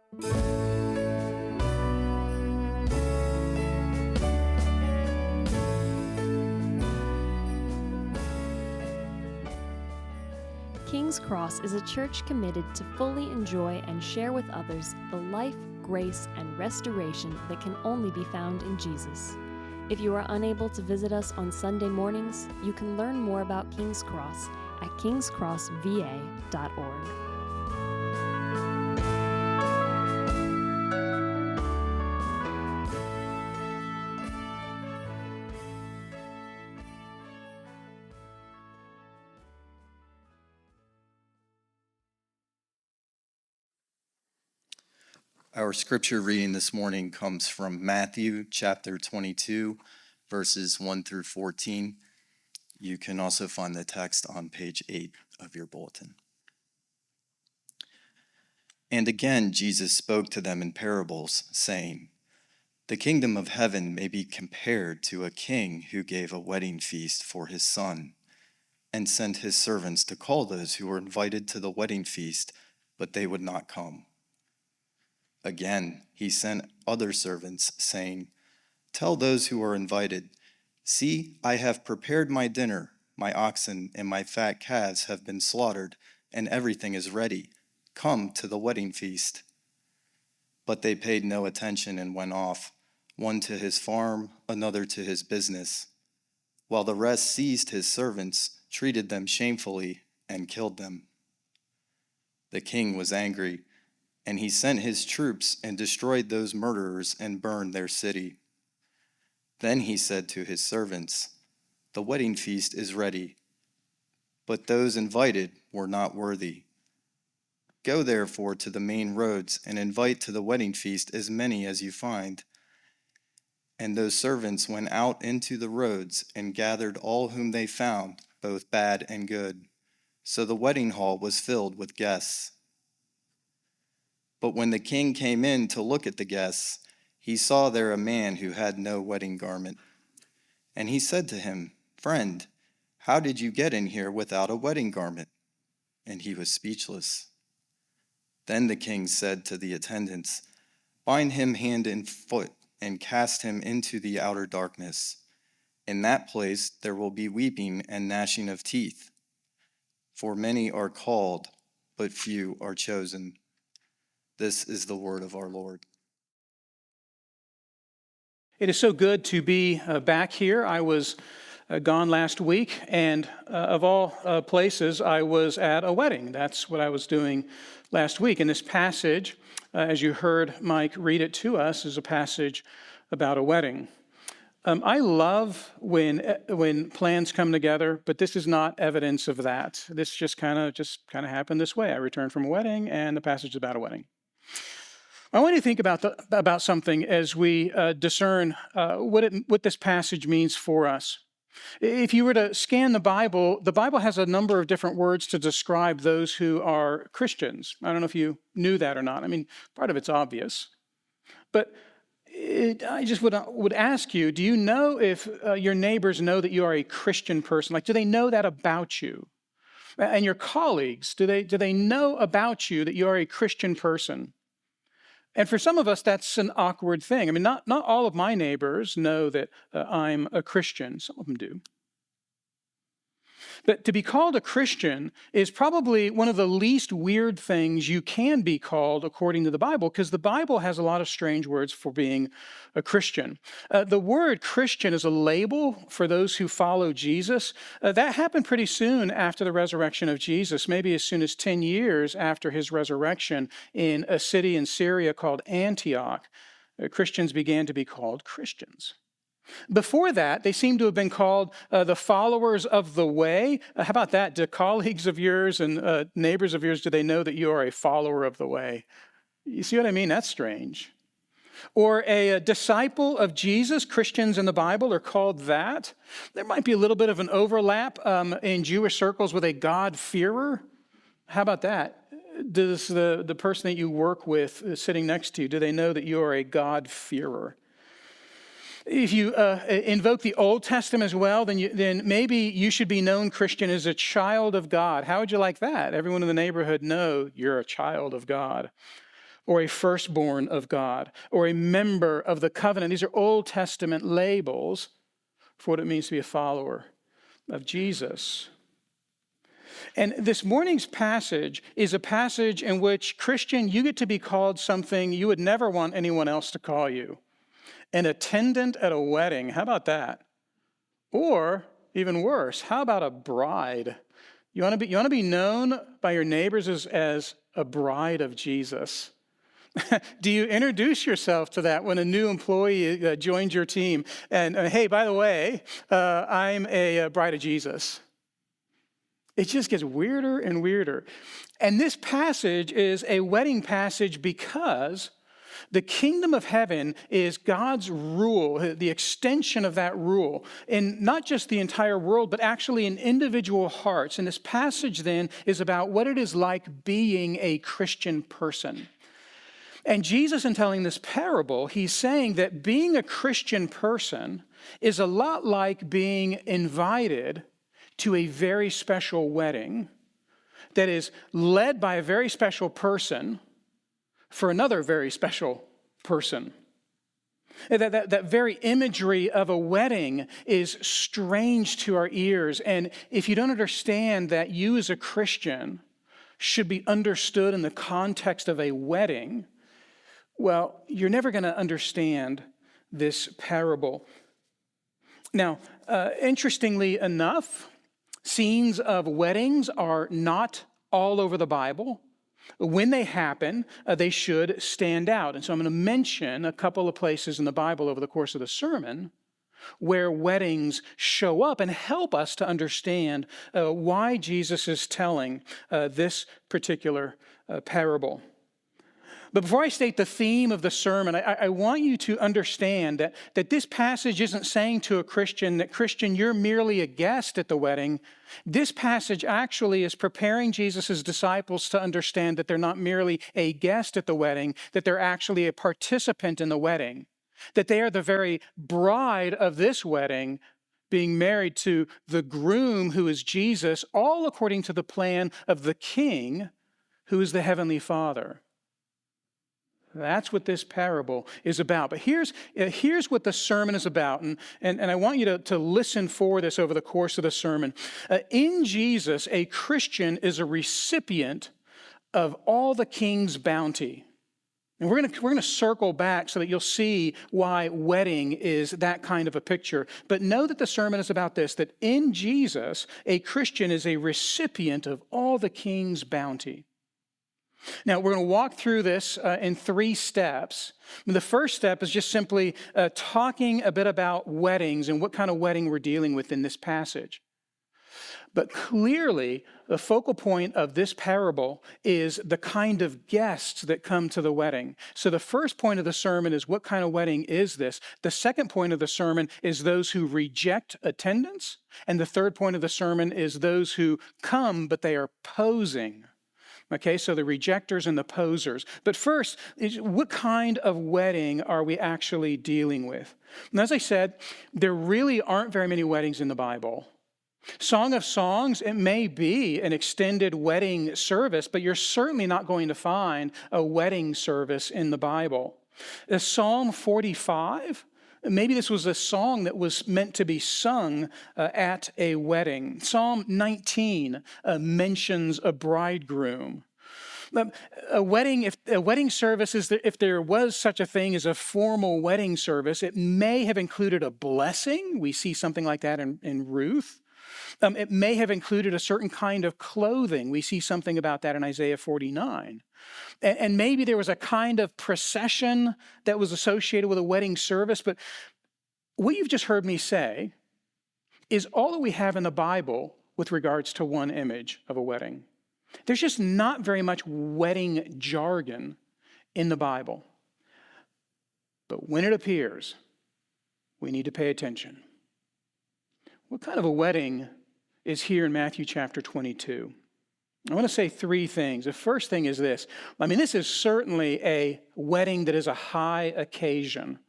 King's Cross is a church committed to fully enjoy and share with others the life, grace, and restoration that can only be found in Jesus. If you are unable to visit us on Sunday mornings, you can learn more about King's Cross at kingscrossva.org. Our scripture reading this morning comes from Matthew chapter 22, verses 1 through 14. You can also find the text on page 8 of your bulletin. And again, Jesus spoke to them in parables, saying, "The kingdom of heaven may be compared to a king who gave a wedding feast for his son, and sent his servants to call those who were invited to the wedding feast, but they would not come. Again, he sent other servants, saying, 'Tell those who are invited, see, I have prepared my dinner. My oxen and my fat calves have been slaughtered, and everything is ready. Come to the wedding feast.' But they paid no attention and went off, one to his farm, another to his business, while the rest seized his servants, treated them shamefully, and killed them. The king was angry, and he sent his troops and destroyed those murderers and burned their city. Then he said to his servants, 'The wedding feast is ready, but those invited were not worthy. Go therefore to the main roads and invite to the wedding feast as many as you find.' And those servants went out into the roads and gathered all whom they found, both bad and good. So the wedding hall was filled with guests. But when the king came in to look at the guests, he saw there a man who had no wedding garment. And he said to him, 'Friend, how did you get in here without a wedding garment?' And he was speechless. Then the king said to the attendants, 'Bind him hand and foot and cast him into the outer darkness. In that place there will be weeping and gnashing of teeth. For many are called, but few are chosen.' This is the word of our Lord." It is so good to be back here. I was gone last week, and of all places, I was at a wedding. That's what I was doing last week. And this passage, as you heard Mike read it to us, is a passage about a wedding. I love when plans come together, but this is not evidence of that. This just kind of happened this way. I returned from a wedding, and the passage is about a wedding. I want you to think about something as we discern what this passage means for us. If you were to scan the Bible has a number of different words to describe those who are Christians. I don't know if you knew that or not. I mean, part of it's obvious. But I just would ask you, do you know if your neighbors know that you are a Christian person? Like, do they know that about you? And your colleagues, do they know about you that you are a Christian person? And for some of us, that's an awkward thing. I mean, not all of my neighbors know that I'm a Christian. Some of them do. But to be called a Christian is probably one of the least weird things you can be called according to the Bible, because the Bible has a lot of strange words for being a Christian. The word Christian is a label for those who follow Jesus. That happened pretty soon after the resurrection of Jesus, maybe as soon as 10 years after his resurrection in a city in Syria called Antioch. Christians began to be called Christians. Before that, they seem to have been called the followers of the way. How about that? Do colleagues of yours and neighbors of yours, do they know that you are a follower of the way? You see what I mean? That's strange. Or a disciple of Jesus. Christians in the Bible are called that. There might be a little bit of an overlap in Jewish circles with a God-fearer. How about that? Does the person that you work with sitting next to you, do they know that you are a God-fearer? If you invoke the Old Testament as well, then maybe you should be known Christian as a child of God. How would you like that? Everyone in the neighborhood know you're a child of God. or a firstborn of God, or a member of the covenant. These are Old Testament labels for what it means to be a follower of Jesus. And this morning's passage is a passage in which, Christian, you get to be called something you would never want anyone else to call you. An attendant at a wedding. How about that? Or, even worse, how about a bride? You want to be known by your neighbors as a bride of Jesus. Do you introduce yourself to that when a new employee joins your team? And hey, by the way, I'm a bride of Jesus. It just gets weirder and weirder. And this passage is a wedding passage because the kingdom of heaven is God's rule, the extension of that rule, in not just the entire world, but actually in individual hearts. And this passage then is about what it is like being a Christian person. And Jesus, in telling this parable, he's saying that being a Christian person is a lot like being invited to a very special wedding that is led by a very special person for another very special person. That very imagery of a wedding is strange to our ears. And if you don't understand that you as a Christian should be understood in the context of a wedding, well, you're never going to understand this parable. Now, interestingly enough, scenes of weddings are not all over the Bible. When they happen, they should stand out. And so I'm going to mention a couple of places in the Bible over the course of the sermon where weddings show up and help us to understand why Jesus is telling this particular parable. But before I state the theme of the sermon, I want you to understand that this passage isn't saying to a Christian that, Christian, you're merely a guest at the wedding. This passage actually is preparing Jesus' disciples to understand that they're not merely a guest at the wedding, that they're actually a participant in the wedding, that they are the very bride of this wedding, being married to the groom who is Jesus, all according to the plan of the King who is the Heavenly Father. That's what this parable is about. But here's what the sermon is about, and I want you to listen for this over the course of the sermon. In Jesus, a Christian is a recipient of all the King's bounty. And we're going to circle back so that you'll see why wedding is that kind of a picture. But know that the sermon is about this, that in Jesus, a Christian is a recipient of all the King's bounty. Now, we're going to walk through this in 3 steps. The first step is just simply talking a bit about weddings and what kind of wedding we're dealing with in this passage. But clearly, the focal point of this parable is the kind of guests that come to the wedding. So the first point of the sermon is, what kind of wedding is this? The second point of the sermon is those who reject attendance. And the third point of the sermon is those who come, but they are posing. Okay, so the rejectors and the posers. But first, what kind of wedding are we actually dealing with? And as I said, there really aren't very many weddings in the Bible. Song of Songs, it may be an extended wedding service, but you're certainly not going to find a wedding service in the Bible. Psalm 45, maybe this was a song that was meant to be sung at a wedding. Psalm 19 mentions a bridegroom. A wedding, if a wedding service if there was such a thing as a formal wedding service, it may have included a blessing. We see something like that in Ruth. It may have included a certain kind of clothing. We see something about that in Isaiah 49. And maybe there was a kind of procession that was associated with a wedding service. But what you've just heard me say is all that we have in the Bible with regards to one image of a wedding. There's just not very much wedding jargon in the Bible. But when it appears, we need to pay attention. What kind of a wedding is here in Matthew chapter 22? I want to say 3 things. The first thing is this. This is certainly a wedding that is a high occasion.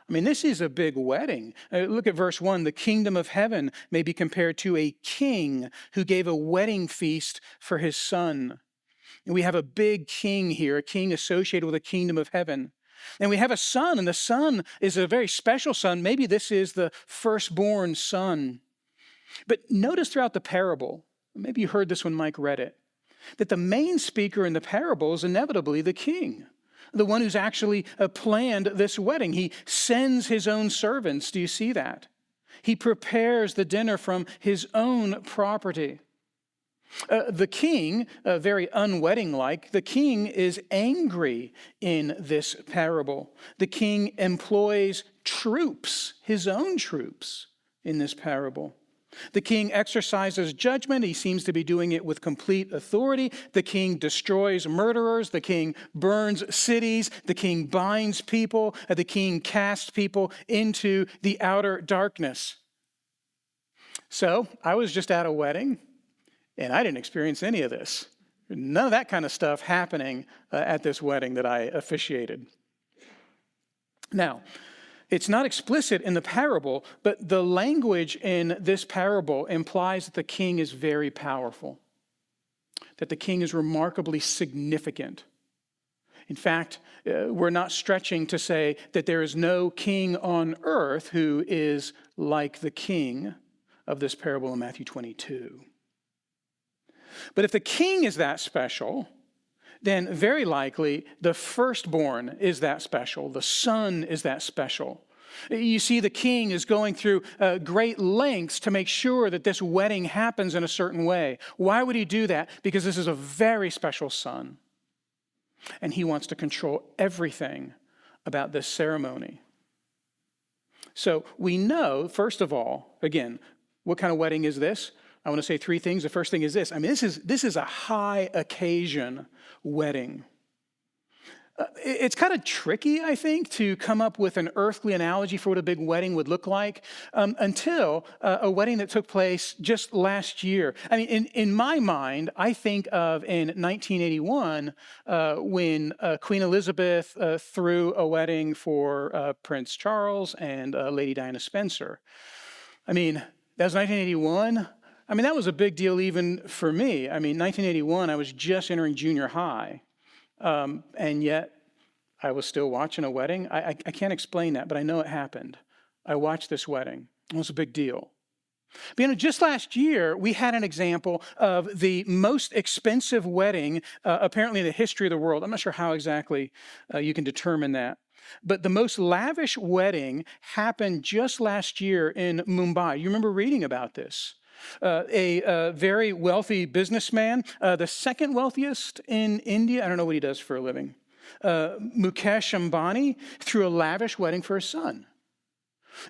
This is a big wedding. Look at verse 1. The kingdom of heaven may be compared to a king who gave a wedding feast for his son. And we have a big king here, a king associated with the kingdom of heaven. And we have a son, and the son is a very special son. Maybe this is the firstborn son. But notice throughout the parable, maybe you heard this when Mike read it, that the main speaker in the parable is inevitably the king, the one who's actually planned this wedding. He sends his own servants. Do you see that? He prepares the dinner from his own property. The king, very unwedding-like, the king is angry in this parable. The king employs troops, his own troops, in this parable. The king exercises judgment. He seems to be doing it with complete authority. The king destroys murderers. The king burns cities. The king binds people. The king casts people into the outer darkness. So I was just at a wedding, and I didn't experience any of this. None of that kind of stuff happening at this wedding that I officiated. Now, it's not explicit in the parable, but the language in this parable implies that the king is very powerful, that the king is remarkably significant. In fact, we're not stretching to say that there is no king on earth who is like the king of this parable in Matthew 22. But if the king is that special, then very likely the firstborn is that special. The son is that special. You see, the king is going through great lengths to make sure that this wedding happens in a certain way. Why would he do that? Because this is a very special son. And he wants to control everything about this ceremony. So we know, first of all, again, what kind of wedding is this? I want to say three things. The first thing is this. This is a high occasion wedding. It's kind of tricky, I think, to come up with an earthly analogy for what a big wedding would look like until a wedding that took place just last year. In my mind, I think of in 1981 when Queen Elizabeth threw a wedding for Prince Charles and Lady Diana Spencer. That was 1981. That was a big deal even for me. 1981, I was just entering junior high. And yet, I was still watching a wedding. I can't explain that, but I know it happened. I watched this wedding. It was a big deal. But just last year, we had an example of the most expensive wedding, apparently in the history of the world. I'm not sure how exactly you can determine that. But the most lavish wedding happened just last year in Mumbai. You remember reading about this? A very wealthy businessman, the second wealthiest in India. I don't know what he does for a living. Mukesh Ambani threw a lavish wedding for his son.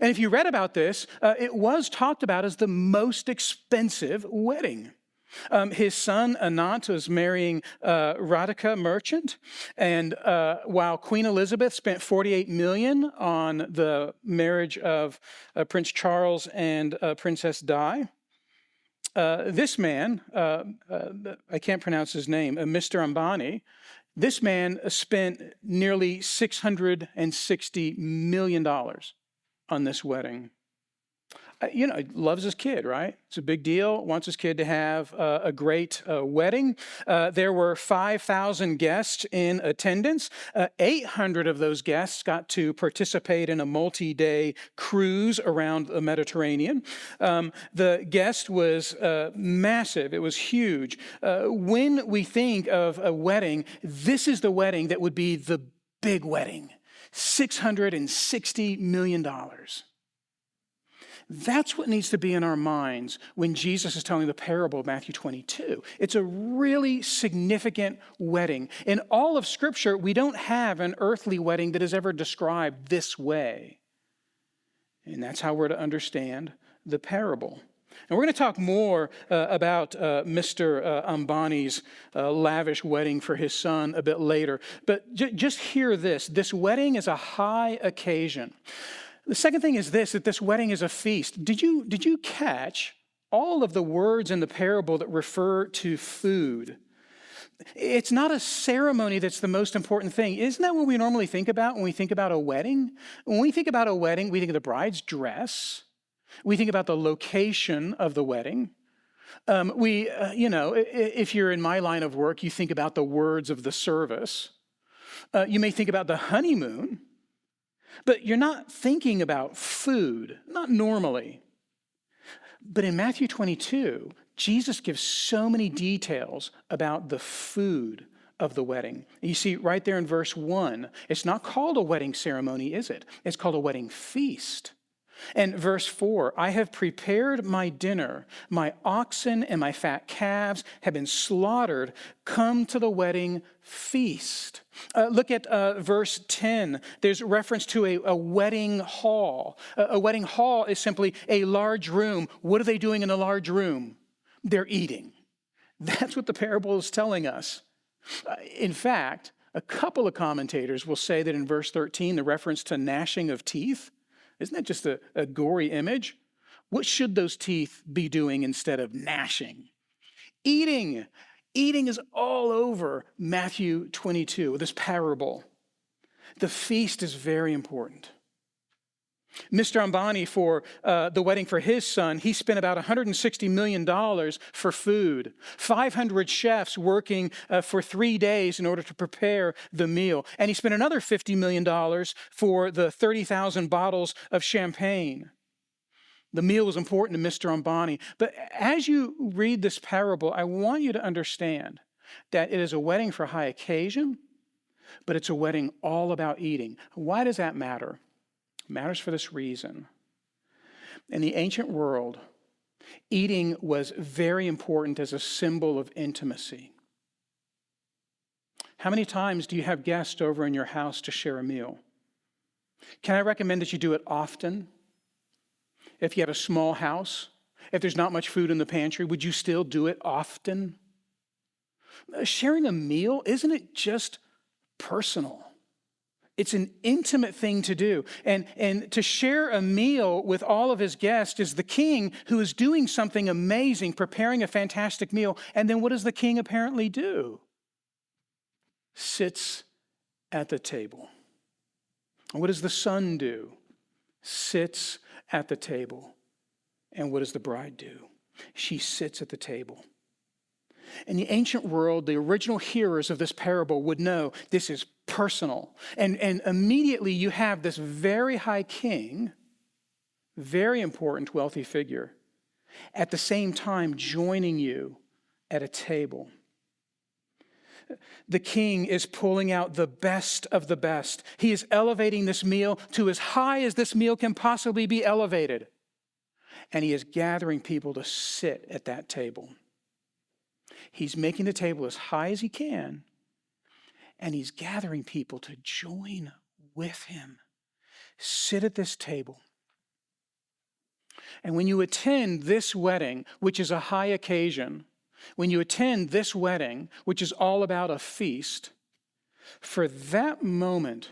And if you read about this, it was talked about as the most expensive wedding. His son, Anant, was marrying Radhika Merchant. And while Queen Elizabeth spent $48 million on the marriage of Prince Charles and Princess Di, this man, I can't pronounce his name, Mr. Ambani, this man spent nearly $660 million on this wedding. He loves his kid, right? It's a big deal, wants his kid to have a great wedding. There were 5,000 guests in attendance. 800 of those guests got to participate in a multi-day cruise around the Mediterranean. The guest was massive. It was huge. When we think of a wedding, this is the wedding that would be the big wedding, $660 million. That's what needs to be in our minds when Jesus is telling the parable of Matthew 22. It's a really significant wedding. In all of Scripture, we don't have an earthly wedding that is ever described this way. And that's how we're to understand the parable. And we're going to talk more about Mr. Ambani's lavish wedding for his son a bit later. But just hear this. This wedding is a high occasion. The second thing is this, that this wedding is a feast. Did you catch all of the words in the parable that refer to food? It's not a ceremony that's the most important thing. Isn't that what we normally think about when we think about a wedding? When we think about a wedding, we think of the bride's dress. We think about the location of the wedding. If you're in my line of work, you think about the words of the service. You may think about the honeymoon, but you're not thinking about food, not normally. But in Matthew 22, Jesus gives so many details about the food of the wedding. You see right there in verse 1, it's not called a wedding ceremony, is it? It's called a wedding feast. And verse 4, I have prepared my dinner. My oxen and my fat calves have been slaughtered. Come to the wedding feast. Look at verse 10. There's reference to a wedding hall. A wedding hall is simply a large room. What are they doing in a large room? They're eating. That's what the parable is telling us. In fact, a couple of commentators will say that in verse 13, the reference to gnashing of teeth, isn't that just a gory image? What should those teeth be doing instead of gnashing? Eating. Eating is all over Matthew 22, this parable. The feast is very important. Mr. Ambani, for the wedding for his son, he spent about $160 million for food, 500 chefs working for 3 days in order to prepare the meal. And he spent another $50 million for the 30,000 bottles of champagne. The meal was important to Mr. Ambani. But as you read this parable, I want you to understand that it is a wedding for high occasion, but it's a wedding all about eating. Why does that matter? It matters for this reason. In the ancient world, eating was very important as a symbol of intimacy. How many times do you have guests over in your house to share a meal? Can I recommend that you do it often? If you have a small house, if there's not much food in the pantry, would you still do it often? Sharing a meal, isn't it just personal? It's an intimate thing to do. And to share a meal with all of his guests is the king who is doing something amazing, preparing a fantastic meal. And then what does the king apparently do? Sits at the table. And what does the son do? Sits at the table. And what does the bride do? She sits at the table. In the ancient world, the original hearers of this parable would know this is personal. And immediately you have this very high king, very important wealthy figure, at the same time joining you at a table. The king is pulling out the best of the best. He is elevating this meal to as high as this meal can possibly be elevated. And he is gathering people to sit at that table. He's making the table as high as he can, and he's gathering people to join with him. Sit at this table. And when you attend this wedding, which is a high occasion, when you attend this wedding, which is all about a feast, for that moment,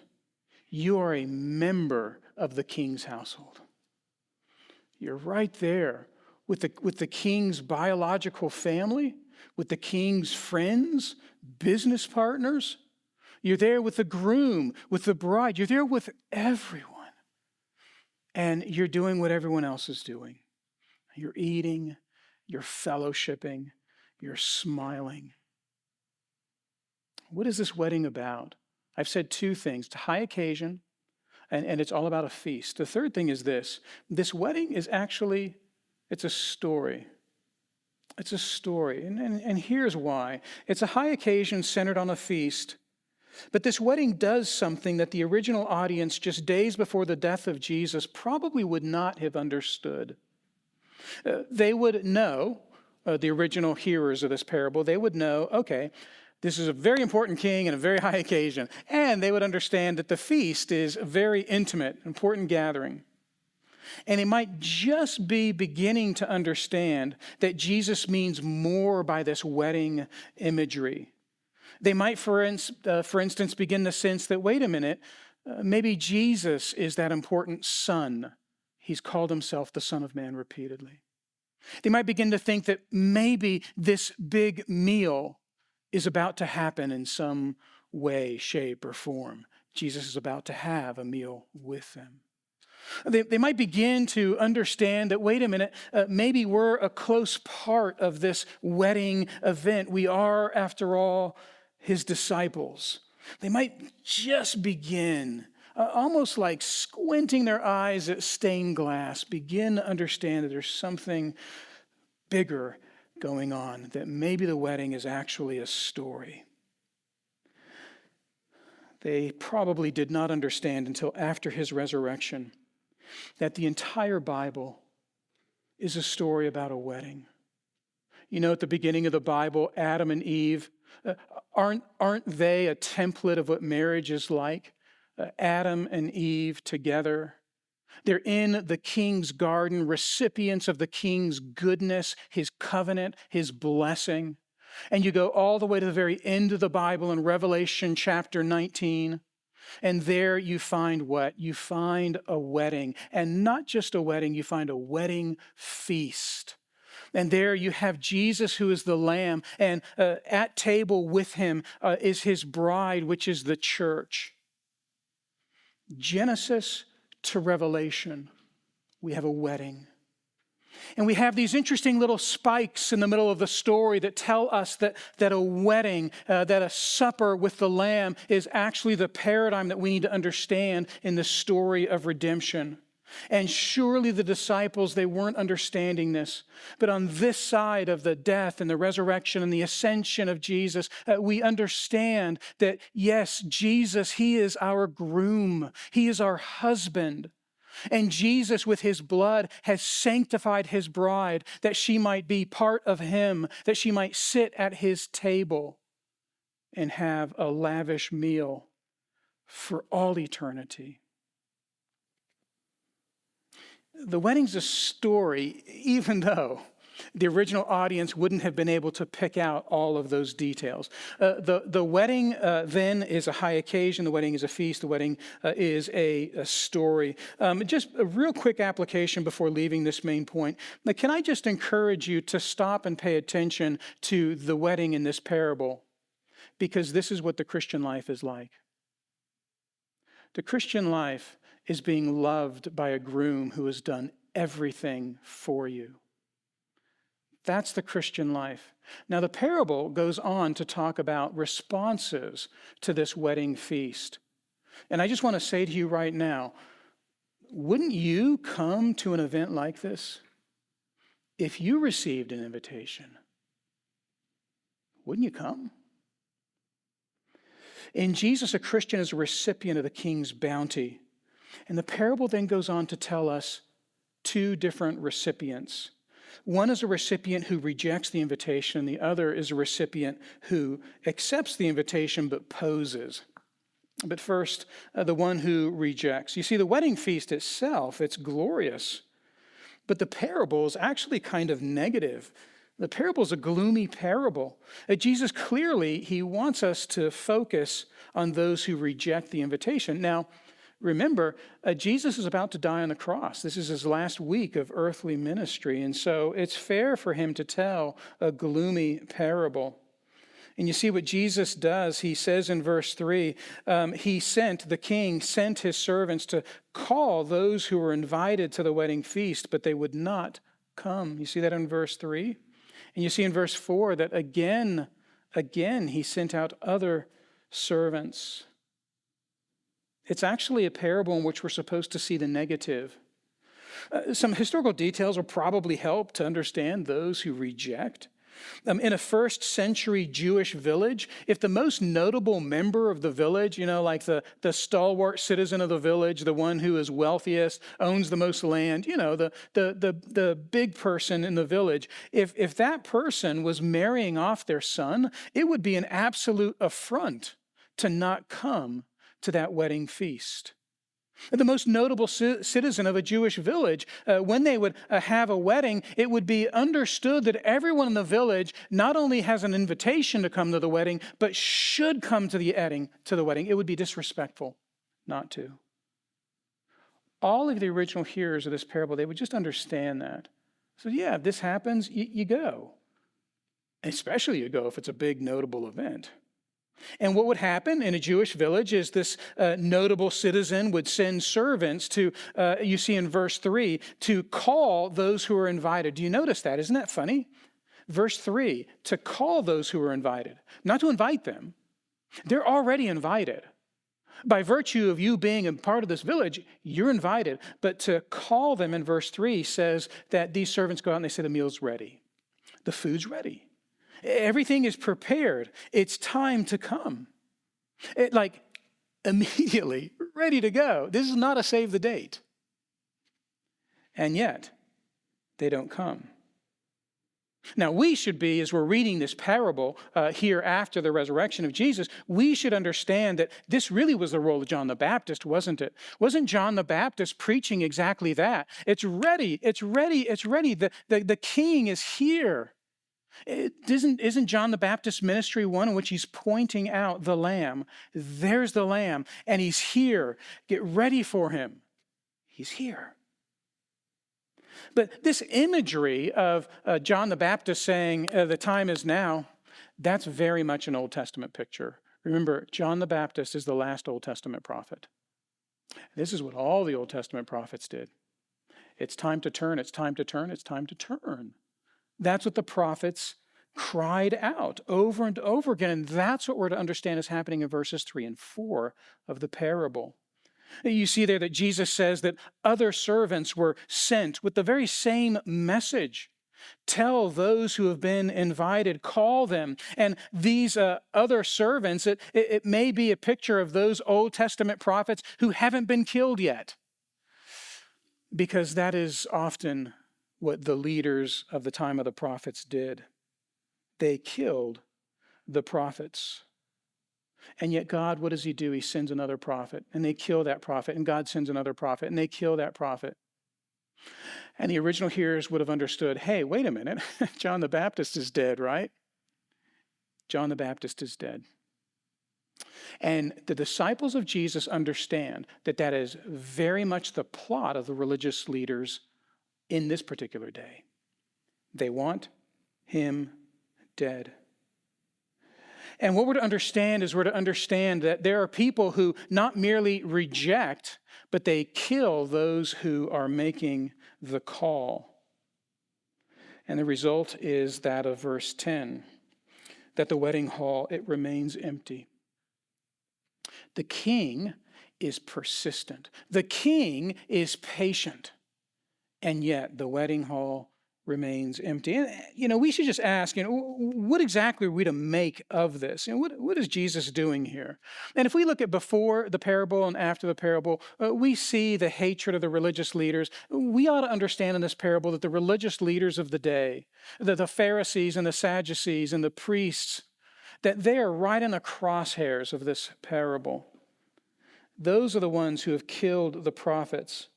you are a member of the king's household. You're right there with the king's biological family, with the king's friends, business partners. You're there with the groom, with the bride. You're there with everyone. And you're doing what everyone else is doing. You're eating, you're fellowshipping, you're smiling. What is this wedding about? I've said two things. It's a high occasion, and it's all about a feast. The third thing is this. This wedding is actually, it's a story. It's a story, and here's why. It's a high occasion centered on a feast, but this wedding does something that the original audience just days before the death of Jesus probably would not have understood. They would know, the original hearers of this parable, they would know, okay, this is a very important king and a very high occasion, and they would understand that the feast is a very intimate, important gathering. And they might just be beginning to understand that Jesus means more by this wedding imagery. They might, for instance, begin to sense that, wait a minute, maybe Jesus is that important son. He's called himself the Son of Man repeatedly. They might begin to think that maybe this big meal is about to happen in some way, shape, or form. Jesus is about to have a meal with them. They might begin to understand that, wait a minute, maybe we're a close part of this wedding event. We are, after all, his disciples. They might just begin, almost like squinting their eyes at stained glass, begin to understand that there's something bigger going on, that maybe the wedding is actually a story. They probably did not understand until after his resurrection that the entire Bible is a story about a wedding. You know, at the beginning of the Bible, Adam and Eve, aren't they a template of what marriage is like? Adam and Eve together. They're in the king's garden, recipients of the king's goodness, his covenant, his blessing. And you go all the way to the very end of the Bible in Revelation chapter 19. And there you find what? You find a wedding. And not just a wedding, you find a wedding feast. And there you have Jesus, who is the Lamb, and at table with him is his bride, which is the church. Genesis to Revelation, we have a wedding. And we have these interesting little spikes in the middle of the story that tell us that a wedding, that a supper with the Lamb is actually the paradigm that we need to understand in the story of redemption. And surely the disciples, they weren't understanding this. But on this side of the death and the resurrection and the ascension of Jesus, we understand that, yes, Jesus, he is our groom. He is our husband. And Jesus, with his blood, has sanctified his bride that she might be part of him, that she might sit at his table and have a lavish meal for all eternity. The wedding's a story, even though the original audience wouldn't have been able to pick out all of those details. The wedding then is a high occasion. The wedding is a feast. The wedding is a story. Just a real quick application before leaving this main point. Can I just encourage you to stop and pay attention to the wedding in this parable? Because this is what the Christian life is like. The Christian life is being loved by a groom who has done everything for you. That's the Christian life. Now, the parable goes on to talk about responses to this wedding feast. And I just want to say to you right now, wouldn't you come to an event like this if you received an invitation? Wouldn't you come? In Jesus, a Christian is a recipient of the king's bounty. And the parable then goes on to tell us two different recipients. One is a recipient who rejects the invitation, and the other is a recipient who accepts the invitation but poses. But first, the one who rejects. You see, the wedding feast itself, it's glorious, but the parable is actually kind of negative. The parable is a gloomy parable. Jesus clearly, he wants us to focus on those who reject the invitation. Now, remember, Jesus is about to die on the cross. This is his last week of earthly ministry, and so it's fair for him to tell a gloomy parable. And you see what Jesus does. He says in verse 3, the king sent his servants to call those who were invited to the wedding feast, but they would not come. You see that in verse 3? And you see in verse 4 that again, he sent out other servants. It's actually a parable in which we're supposed to see the negative. Some historical details will probably help to understand those who reject. In a first century Jewish village, if the most notable member of the village, like the stalwart citizen of the village, the one who is wealthiest, owns the most land, the big person in the village, if that person was marrying off their son, it would be an absolute affront to not come to that wedding feast. The most notable citizen of a Jewish village, when they would have a wedding, it would be understood that everyone in the village not only has an invitation to come to the wedding, but should come to the wedding. It would be disrespectful not to. All of the original hearers of this parable, they would just understand that. So yeah, if this happens, you go. Especially you go if it's a big notable event. And what would happen in a Jewish village is this notable citizen would send servants to, you see in verse 3, to call those who are invited. Do you notice that? Isn't that funny? Verse 3, to call those who are invited, not to invite them. They're already invited. By virtue of you being a part of this village, you're invited. But to call them in verse 3 says that these servants go out and they say the meal's ready. The food's ready. Everything is prepared. It's time to come. Immediately, ready to go. This is not a save the date. And yet, they don't come. Now, we should be, as we're reading this parable here after the resurrection of Jesus, we should understand that this really was the role of John the Baptist, wasn't it? Wasn't John the Baptist preaching exactly that? It's ready, it's ready, it's ready. The king is here. Isn't John the Baptist's ministry one in which he's pointing out the Lamb? There's the Lamb, and he's here. Get ready for him. He's here. But this imagery of John the Baptist saying, the time is now, that's very much an Old Testament picture. Remember, John the Baptist is the last Old Testament prophet. This is what all the Old Testament prophets did. It's time to turn, it's time to turn, it's time to turn. That's what the prophets cried out over and over again. And that's what we're to understand is happening in verses 3 and 4 of the parable. You see there that Jesus says that other servants were sent with the very same message. Tell those who have been invited, call them. And these other servants, it may be a picture of those Old Testament prophets who haven't been killed yet. Because that is often what the leaders of the time of the prophets did. They killed the prophets. And yet God, what does he do? He sends another prophet, and they kill that prophet, and God sends another prophet, and they kill that prophet. And the original hearers would have understood, hey, wait a minute, John the Baptist is dead, right? John the Baptist is dead. And the disciples of Jesus understand that that is very much the plot of the religious leaders in this particular day. They want him dead. And what we're to understand is we're to understand that there are people who not merely reject, but they kill those who are making the call. And the result is that of verse 10, that the wedding hall, it remains empty. The king is persistent. The king is patient. And yet the wedding hall remains empty. And, we should just ask, what exactly are we to make of this? What is Jesus doing here? And if we look at before the parable and after the parable, we see the hatred of the religious leaders. We ought to understand in this parable that the religious leaders of the day, the Pharisees and the Sadducees and the priests, that they are right in the crosshairs of this parable. Those are the ones who have killed the prophets.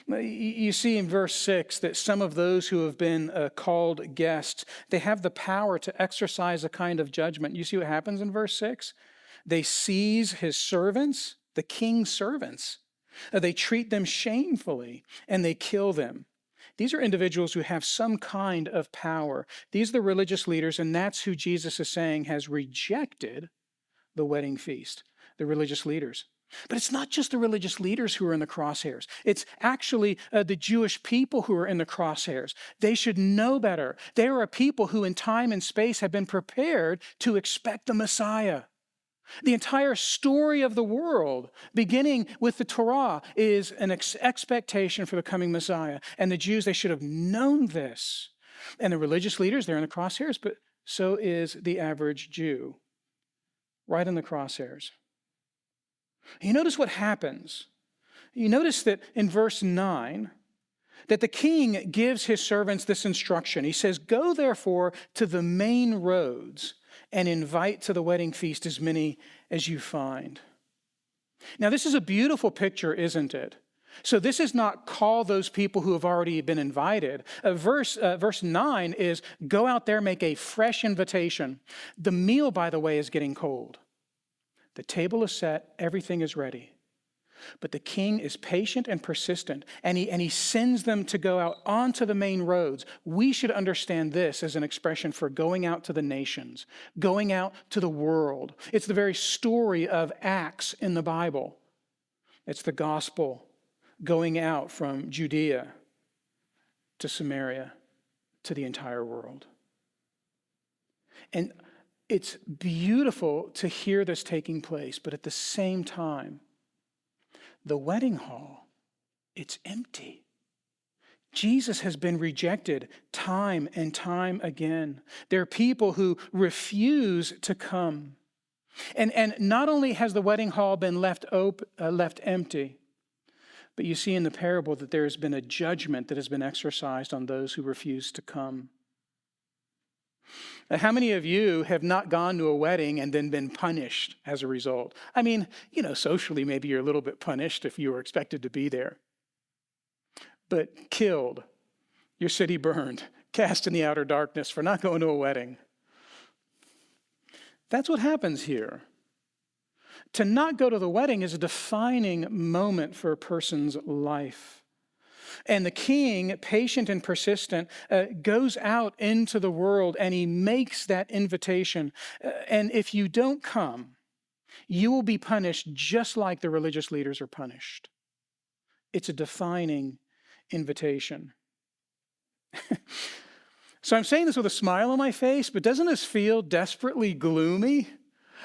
You see in verse 6 that some of those who have been called guests, they have the power to exercise a kind of judgment. You see what happens in verse 6? They seize his servants, the king's servants. They treat them shamefully, and they kill them. These are individuals who have some kind of power. These are the religious leaders, and that's who Jesus is saying has rejected the wedding feast, the religious leaders. But it's not just the religious leaders who are in the crosshairs. It's actually the Jewish people who are in the crosshairs. They should know better. They are a people who in time and space have been prepared to expect the Messiah. The entire story of the world, beginning with the Torah, is an expectation for the coming Messiah. And the Jews, they should have known this. And the religious leaders, they're in the crosshairs, but so is the average Jew, right in the crosshairs. You notice what happens. You notice that in verse 9, that the king gives his servants this instruction. He says, go therefore to the main roads and invite to the wedding feast as many as you find. Now, this is a beautiful picture, isn't it? So this is not call those people who have already been invited. Verse 9 is go out there, make a fresh invitation. The meal, by the way, is getting cold. The table is set, everything is ready. But the king is patient and persistent, and he sends them to go out onto the main roads. We should understand this as an expression for going out to the nations, going out to the world. It's the very story of Acts in the Bible. It's the gospel going out from Judea to Samaria to the entire world. And it's beautiful to hear this taking place, but at the same time, the wedding hall, it's empty. Jesus has been rejected time and time again. There are people who refuse to come. And not only has the wedding hall been left empty, but you see in the parable that there has been a judgment that has been exercised on those who refuse to come. Now, how many of you have not gone to a wedding and then been punished as a result? I mean, socially, maybe you're a little bit punished if you were expected to be there. But killed, your city burned, cast in the outer darkness for not going to a wedding. That's what happens here. To not go to the wedding is a defining moment for a person's life. And the king, patient and persistent, goes out into the world and he makes that invitation. And if you don't come, you will be punished just like the religious leaders are punished. It's a defining invitation. So I'm saying this with a smile on my face, but doesn't this feel desperately gloomy?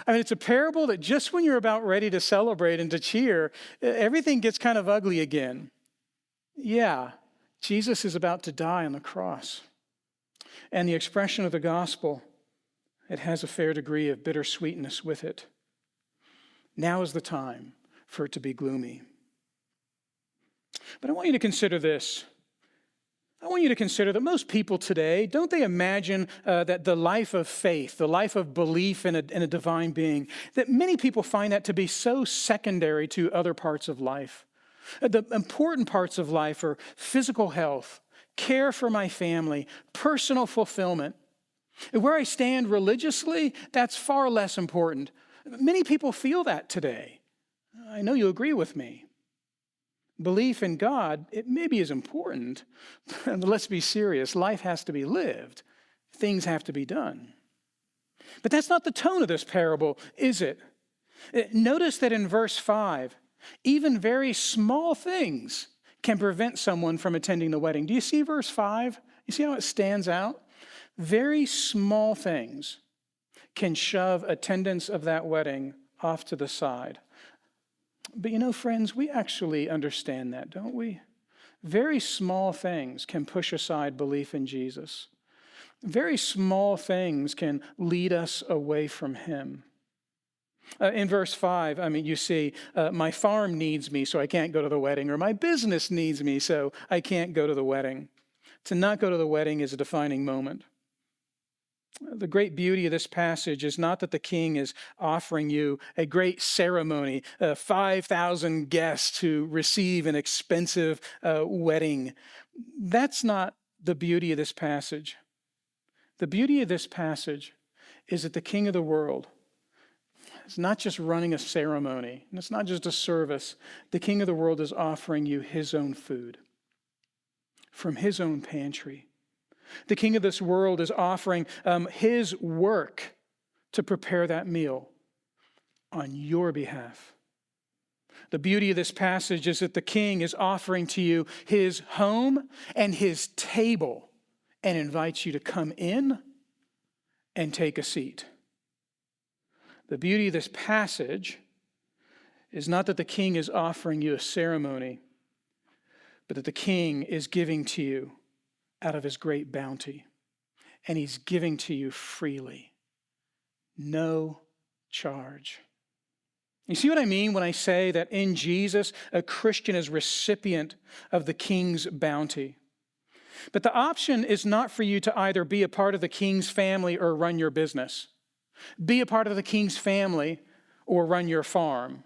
I mean, it's a parable that just when you're about ready to celebrate and to cheer, everything gets kind of ugly again. Yeah, Jesus is about to die on the cross. And the expression of the gospel, it has a fair degree of bittersweetness with it. Now is the time for it to be gloomy. But I want you to consider this. I want you to consider that most people today, don't they imagine that the life of faith, the life of belief in a divine being, that many people find that to be so secondary to other parts of life? The important parts of life are physical health, care for my family, personal fulfillment. Where I stand religiously, that's far less important. Many people feel that today. I know you agree with me. Belief in God, it maybe is important, but let's be serious. Life has to be lived. Things have to be done. But that's not the tone of this parable, is it? Notice that in verse 5, even very small things can prevent someone from attending the wedding. Do you see verse 5? You see how it stands out? Very small things can shove attendance of that wedding off to the side. But friends, we actually understand that, don't we? Very small things can push aside belief in Jesus. Very small things can lead us away from him. In verse 5, you see, my farm needs me, so I can't go to the wedding, or my business needs me, so I can't go to the wedding. To not go to the wedding is a defining moment. The great beauty of this passage is not that the king is offering you a great ceremony, 5,000 guests to receive an expensive wedding. That's not the beauty of this passage. The beauty of this passage is that the king of the world is not just running a ceremony, and it's not just a service. The king of the world is offering you his own food from his own pantry. The king of this world is offering his work to prepare that meal on your behalf. The beauty of this passage is that the king is offering to you his home and his table and invites you to come in and take a seat. The beauty of this passage is not that the king is offering you a ceremony, but that the king is giving to you out of his great bounty. And he's giving to you freely. No charge. You see what I mean when I say that in Jesus, a Christian is recipient of the king's bounty? But the option is not for you to either be a part of the king's family or run your business. Be a part of the king's family or run your farm.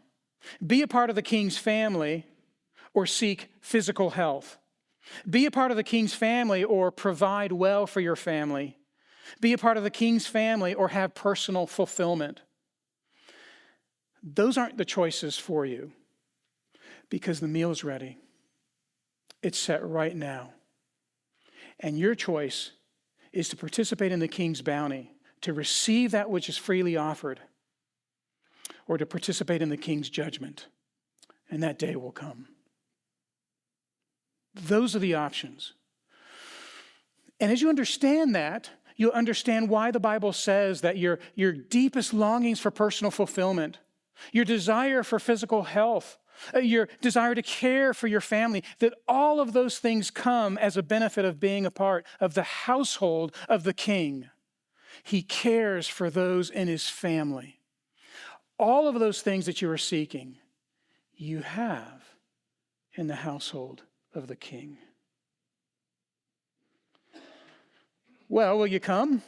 Be a part of the king's family or seek physical health. Be a part of the king's family or provide well for your family. Be a part of the king's family or have personal fulfillment. Those aren't the choices for you. Because the meal's ready. It's set right now. And your choice is to participate in the king's bounty, to receive that which is freely offered, or to participate in the king's judgment. And that day will come. Those are the options. And as you understand that, you'll understand why the Bible says that your deepest longings for personal fulfillment, your desire for physical health, your desire to care for your family, that all of those things come as a benefit of being a part of the household of the King. He cares for those in his family. All of those things that you are seeking, you have in the household of the King. Well, will you come?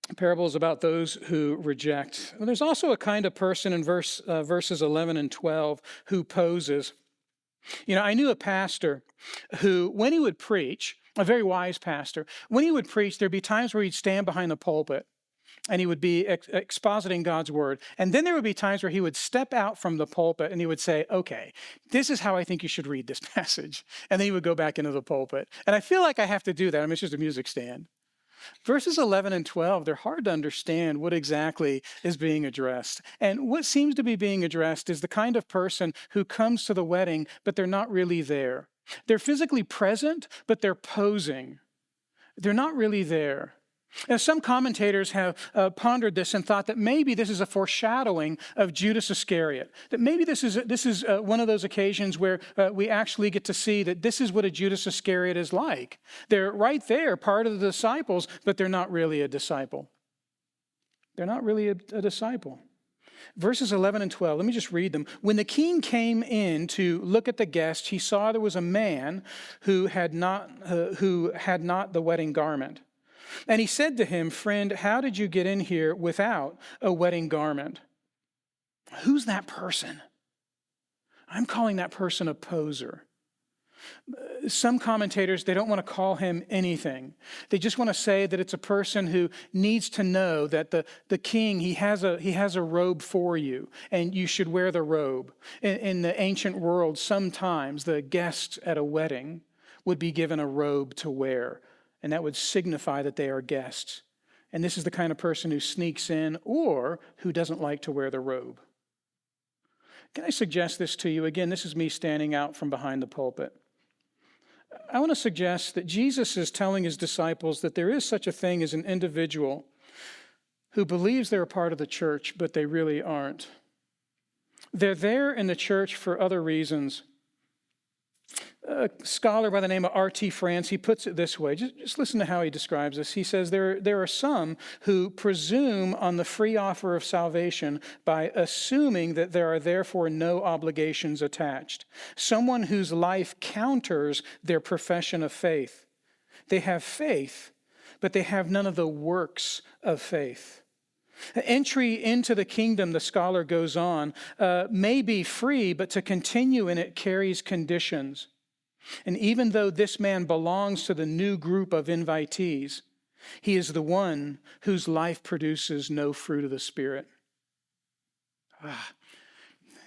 The parable is about those who reject. Well, there's also a kind of person in verses 11 and 12 who poses. I knew a pastor who, when he would preach, a very wise pastor, when he would preach, there'd be times where he'd stand behind the pulpit and he would be expositing God's word. And then there would be times where he would step out from the pulpit and he would say, okay, this is how I think you should read this passage. And then he would go back into the pulpit. And I feel like I have to do that. I mean, it's just a music stand. Verses 11 and 12, they're hard to understand what exactly is being addressed. And what seems to be being addressed is the kind of person who comes to the wedding, but they're not really there. They're physically present, but they're posing. They're not really there. Now, some commentators have pondered this and thought that maybe this is a foreshadowing of Judas Iscariot, that maybe this is one of those occasions where we actually get to see that this is what a Judas Iscariot is like. They're right there, part of the disciples, but they're not really a disciple. They're not really a disciple. Verses 11 and 12, let me just read them. When the king came in to look at the guests, he saw there was a man who had not the wedding garment. And he said to him, "Friend, how did you get in here without a wedding garment?" Who's that person? I'm calling that person a poser. Some commentators, they don't want to call him anything. They just want to say that it's a person who needs to know that the king, he has a robe for you, and you should wear the robe. In the ancient world, sometimes the guests at a wedding would be given a robe to wear, and that would signify that they are guests. And this is the kind of person who sneaks in or who doesn't like to wear the robe. Can I suggest this to you? Again, this is me standing out from behind the pulpit. I want to suggest that Jesus is telling his disciples that there is such a thing as an individual who believes they're a part of the church, but they really aren't. They're there in the church for other reasons. A scholar by the name of R.T. France, he puts it this way. Just listen to how he describes this. He says, there are some who presume on the free offer of salvation by assuming that there are therefore no obligations attached. Someone whose life counters their profession of faith. They have faith, but they have none of the works of faith. Entry into the kingdom, the scholar goes on, may be free, but to continue in it carries conditions. And even though this man belongs to the new group of invitees, he is the one whose life produces no fruit of the Spirit.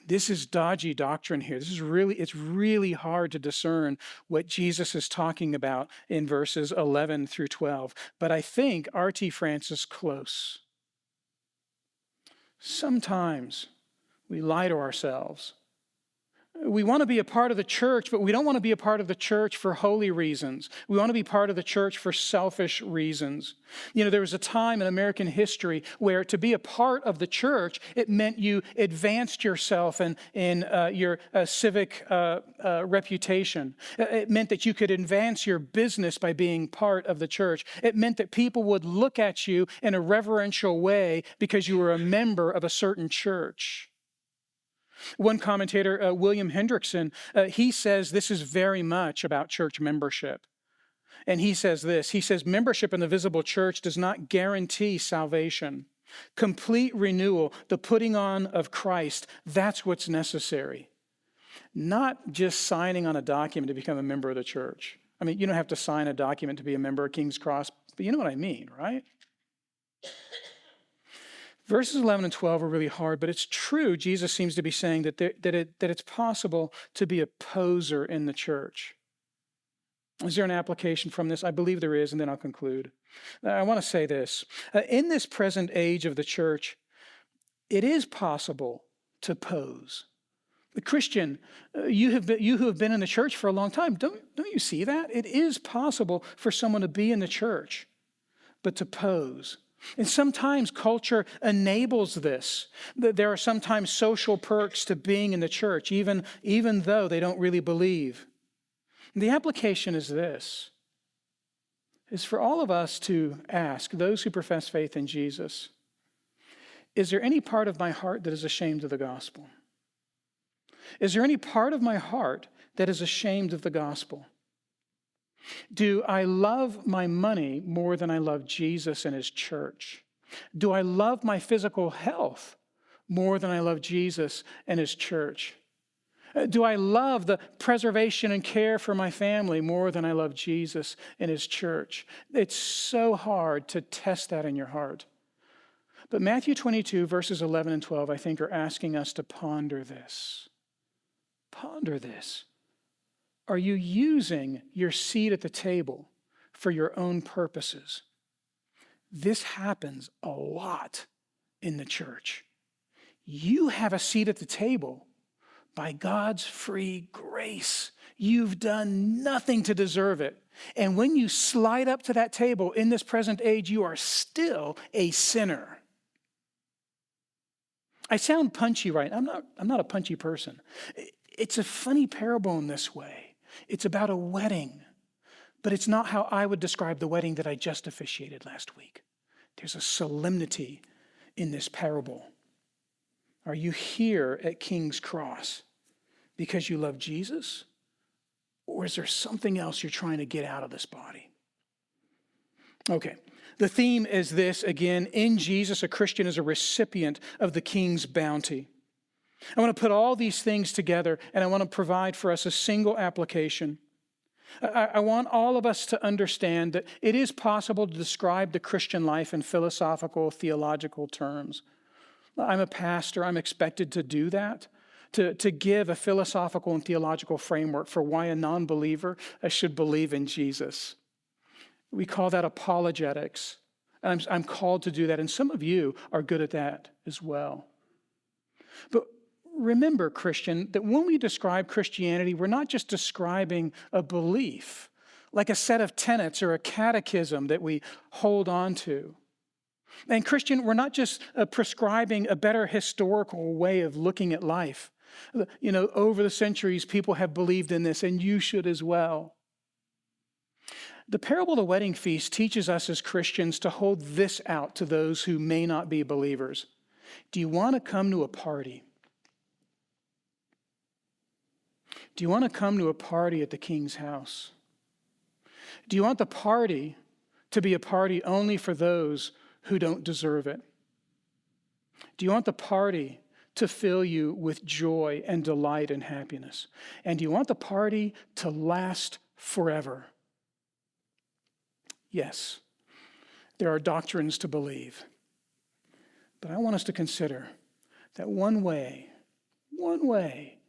This is dodgy doctrine here. It's really hard to discern what Jesus is talking about in verses 11 through 12. But I think R.T. France is close. Sometimes we lie to ourselves. We want to be a part of the church, but we don't want to be a part of the church for holy reasons. We want to be part of the church for selfish reasons. There was a time in American history where to be a part of the church, it meant you advanced yourself in your civic reputation. It meant that you could advance your business by being part of the church. It meant that people would look at you in a reverential way because you were a member of a certain church. One commentator, William Hendrickson, he says this is very much about church membership. And he says this, he says, membership in the visible church does not guarantee salvation. Complete renewal, the putting on of Christ, that's what's necessary. Not just signing on a document to become a member of the church. I mean, you don't have to sign a document to be a member of King's Cross, but you know what I mean, right? Verses 11 and 12 are really hard, but it's true. Jesus seems to be saying that it's possible to be a poser in the church. Is there an application from this? I believe there is, and then I'll conclude. I want to say this. In this present age of the church, it is possible to pose. The Christian, you who have been in the church for a long time, don't you see that? It is possible for someone to be in the church, but to pose. And sometimes culture enables this. There are sometimes social perks to being in the church, even though they don't really believe. The application is this, is for all of us to ask, those who profess faith in Jesus, is there any part of my heart that is ashamed of the gospel? Is there any part of my heart that is ashamed of the gospel? Do I love my money more than I love Jesus and his church? Do I love my physical health more than I love Jesus and his church? Do I love the preservation and care for my family more than I love Jesus and his church? It's so hard to test that in your heart. But Matthew 22, verses 11 and 12, I think, are asking us to ponder this. Ponder this. Are you using your seat at the table for your own purposes? This happens a lot in the church. You have a seat at the table by God's free grace. You've done nothing to deserve it. And when you slide up to that table in this present age, you are still a sinner. I sound punchy, right? I'm not a punchy person. It's a funny parable in this way. It's about a wedding, but it's not how I would describe the wedding that I just officiated last week. There's a solemnity in this parable. Are you here at King's Cross because you love Jesus? Or is there something else you're trying to get out of this body? Okay, the theme is this again. In Jesus, a Christian is a recipient of the King's bounty. I want to put all these things together, and I want to provide for us a single application. I want all of us to understand that it is possible to describe the Christian life in philosophical, theological terms. I'm a pastor. I'm expected to do that, to give a philosophical and theological framework for why a non-believer should believe in Jesus. We call that apologetics. I'm called to do that, and some of you are good at that as well. But remember, Christian, that when we describe Christianity, we're not just describing a belief, like a set of tenets or a catechism that we hold on to. And Christian, we're not just prescribing a better historical way of looking at life. You know, over the centuries, people have believed in this, and you should as well. The parable of the wedding feast teaches us as Christians to hold this out to those who may not be believers. Do you want to come to a party? Do you want to come to a party at the King's house? Do you want the party to be a party only for those who don't deserve it? Do you want the party to fill you with joy and delight and happiness? And do you want the party to last forever? Yes, there are doctrines to believe. But I want us to consider that one way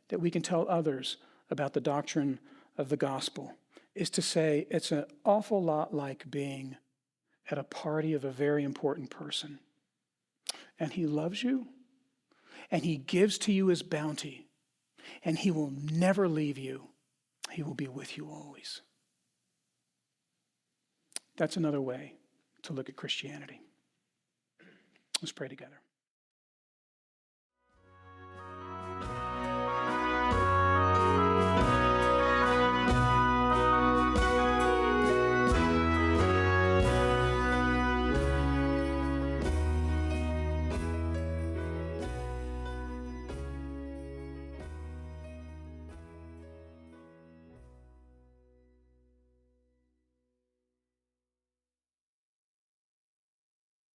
that we can tell others about the doctrine of the gospel is to say it's an awful lot like being at a party of a very important person. And he loves you, and he gives to you his bounty, and he will never leave you. He will be with you always. That's another way to look at Christianity. Let's pray together.